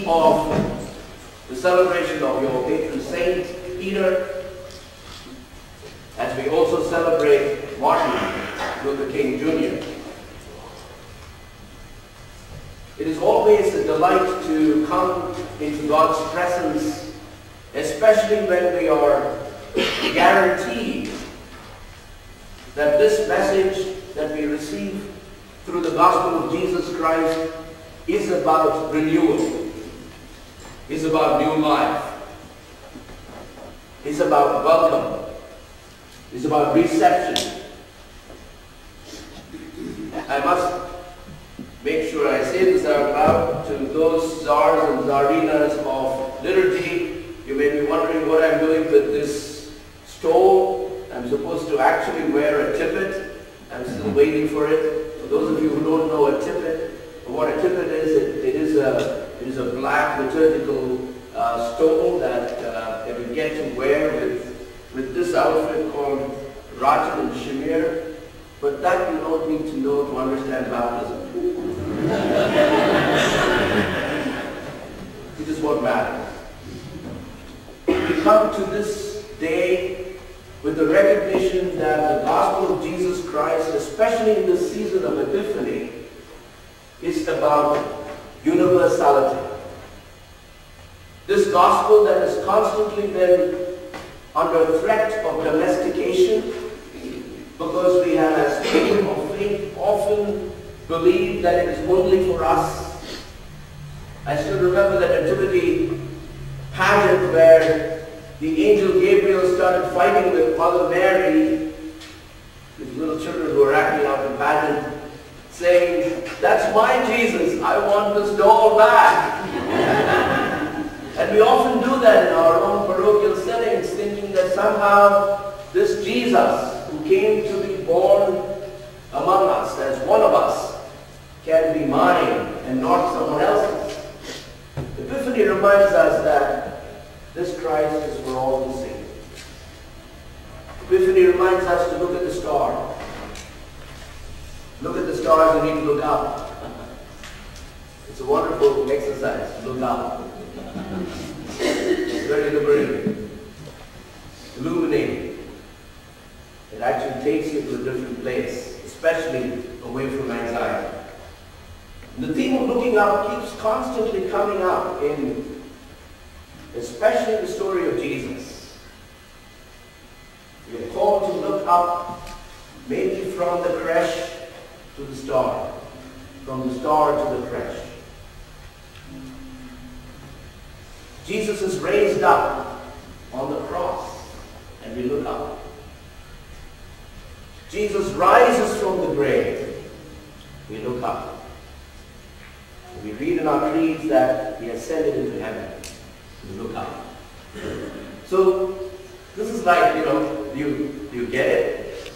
eve of the celebration of your patron saint, Peter, as we also celebrate Martin Luther King Jr. It is always a delight to come into God's presence, especially when we are guaranteed that this message that we receive through the gospel of Jesus Christ is about renewal, is about new life, is about welcome, is about reception. I must make sure I say this out loud to those czars and czarinas of liturgy. You may be wondering what I'm doing with this stole. I'm supposed to actually wear a tippet. I'm still waiting for it. For those of you who don't know a tippet, what a tippet is, it is a black liturgical stole that we get to wear with this outfit called Rajan and Shamir. But that you don't need to know to understand baptism. It is what matters. We come to this day with the recognition that the gospel of Jesus Christ, especially in the season of Epiphany, is about universality. This gospel that has constantly been under threat of domestication, because we have, as people of faith, often believed that it is only for us. I still remember that nativity pageant where the angel Gabriel started fighting with Mother Mary, these little children who were acting out in pageant, saying, "That's my Jesus, I want this doll back." And we often do that in our own parochial settings, thinking that somehow this Jesus, who came to be born among us as one of us, can be mine and not someone else's. Epiphany reminds us that this Christ is for all to see. Epiphany reminds us to look at the star. Look at the stars and you need to look up. It's a wonderful exercise. Look up. It's very liberating. Illuminating. It actually takes you to a different place, especially away from anxiety. And the theme of looking up keeps constantly coming up in especially the story of Jesus. We are called to look up, maybe from the creche to the star, from the star to the creche. Jesus is raised up on the cross, and we look up. Jesus rises from the grave, we look up. We read in our creeds that he ascended into heaven. We look up. So this is like, do you get it?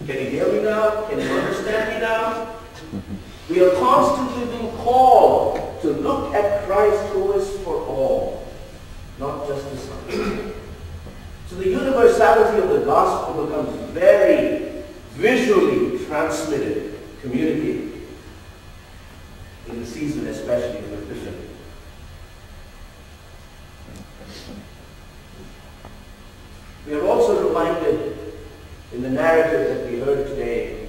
Can you hear me now? Can you understand me now? We are constantly being called to look at Christ who is for all, not just the Son. So the universality of the gospel becomes very visually transmitted, communicated in the season, especially of Epiphany. We are also reminded in the narrative that we heard today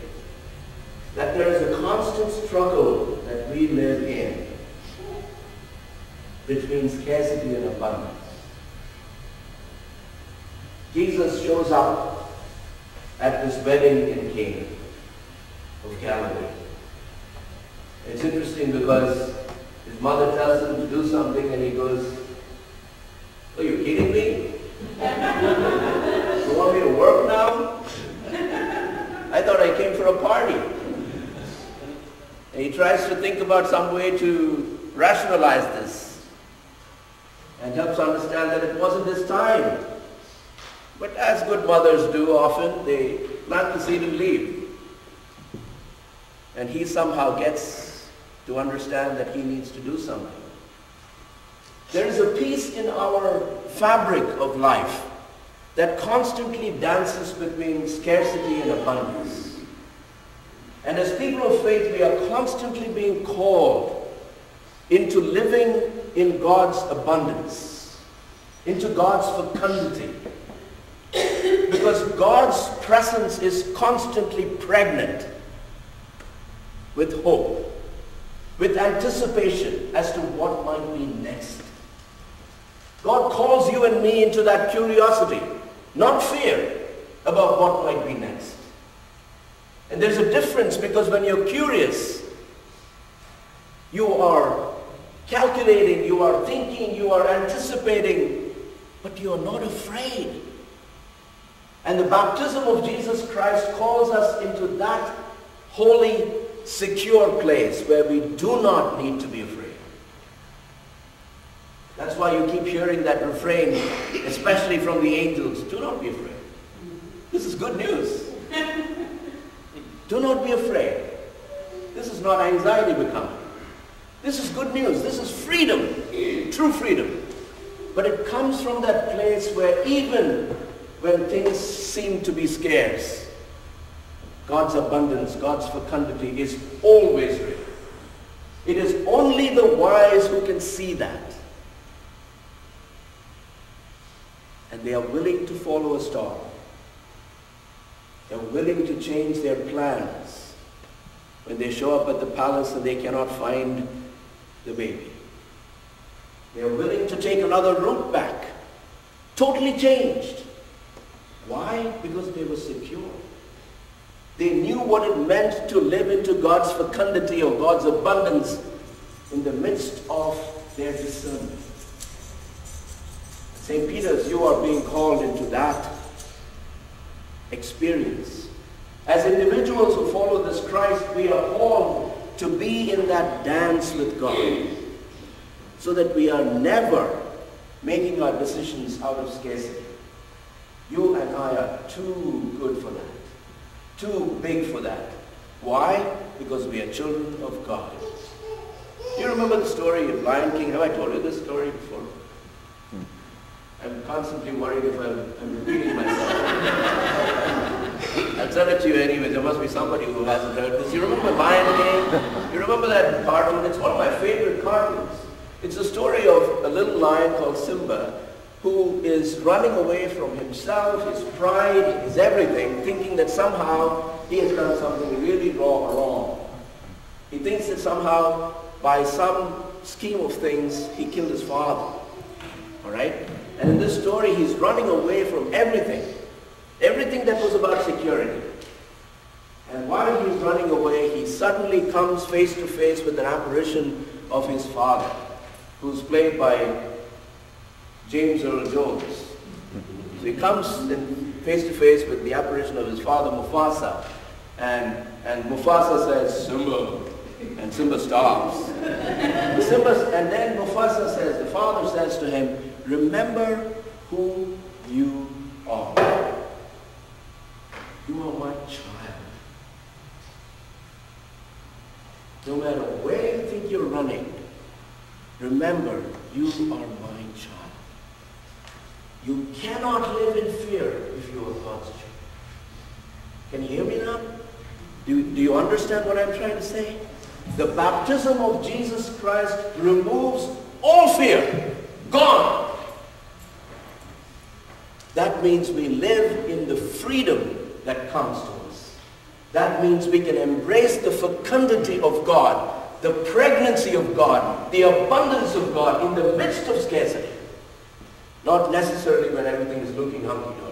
that there is a constant struggle that we live in between scarcity and abundance. Jesus shows up at this wedding in Cana of Galilee. It's interesting because his mother tells him to do something and he goes, "Are you kidding me? You want me to work now? I thought I came for a party." And he tries to think about some way to rationalize this and helps understand that it wasn't his time. But as good mothers do often, they plant the seed and leave. And he somehow gets to understand that he needs to do something. There is a piece in our fabric of life that constantly dances between scarcity and abundance. And as people of faith, we are constantly being called into living in God's abundance, into God's fecundity. Because God's presence is constantly pregnant with hope, with anticipation as to what might be next. God calls you and me into that curiosity, not fear about what might be next. And there's a difference, because when you're curious, you are calculating, you are thinking, you are anticipating, but you are not afraid. And the baptism of Jesus Christ calls us into that holy, secure place where we do not need to be afraid. That's why you keep hearing that refrain, especially from the angels, do not be afraid. This is good news. Do not be afraid. This is not anxiety becoming. This is good news. This is freedom, true freedom. But it comes from that place where even when things seem to be scarce, God's abundance, God's fecundity is always real. It is only the wise who can see that. And they are willing to follow a star. They're willing to change their plans when they show up at the palace and they cannot find the baby. They're willing to take another route back, totally changed. Why? Because they were secure. They knew what it meant to live into God's fecundity or God's abundance in the midst of their discernment. St. Peter's, you are being called into that experience. As individuals who follow this Christ, we are called to be in that dance with God, so that we are never making our decisions out of scarcity. You and I are too good for that, too big for that. Why? Because we are children of God. You remember the story of Lion King? Have I told you this story before? I'm constantly worried if I'm repeating myself. I'll tell it to you anyway. There must be somebody who hasn't heard this. You remember Lion King? You remember that cartoon? It's one of my favorite cartoons. It's a story of a little lion called Simba who is running away from himself, his pride, his everything, thinking that somehow he has done something really wrong. He thinks that somehow, by some scheme of things, he killed his father. All right? And in this story, he's running away from everything that was about security. And while he's running away, he suddenly comes face to face with an apparition of his father, who's played by James Earl Jones. So he comes face to face with the apparition of his father, Mufasa. And Mufasa says, Simba. And Simba stops. And then Mufasa says, the father says to him, remember who you are. You are my child. No matter where you think you're running, remember, you are my child. You cannot live in fear if you are God's child. Can you hear me now? Do you understand what I'm trying to say? The baptism of Jesus Christ removes all fear. Gone. That means we live in the freedom that comes to us. That means we can embrace the fecundity of God, the pregnancy of God, the abundance of God in the midst of scarcity. Not necessarily when everything is looking hunky-dory.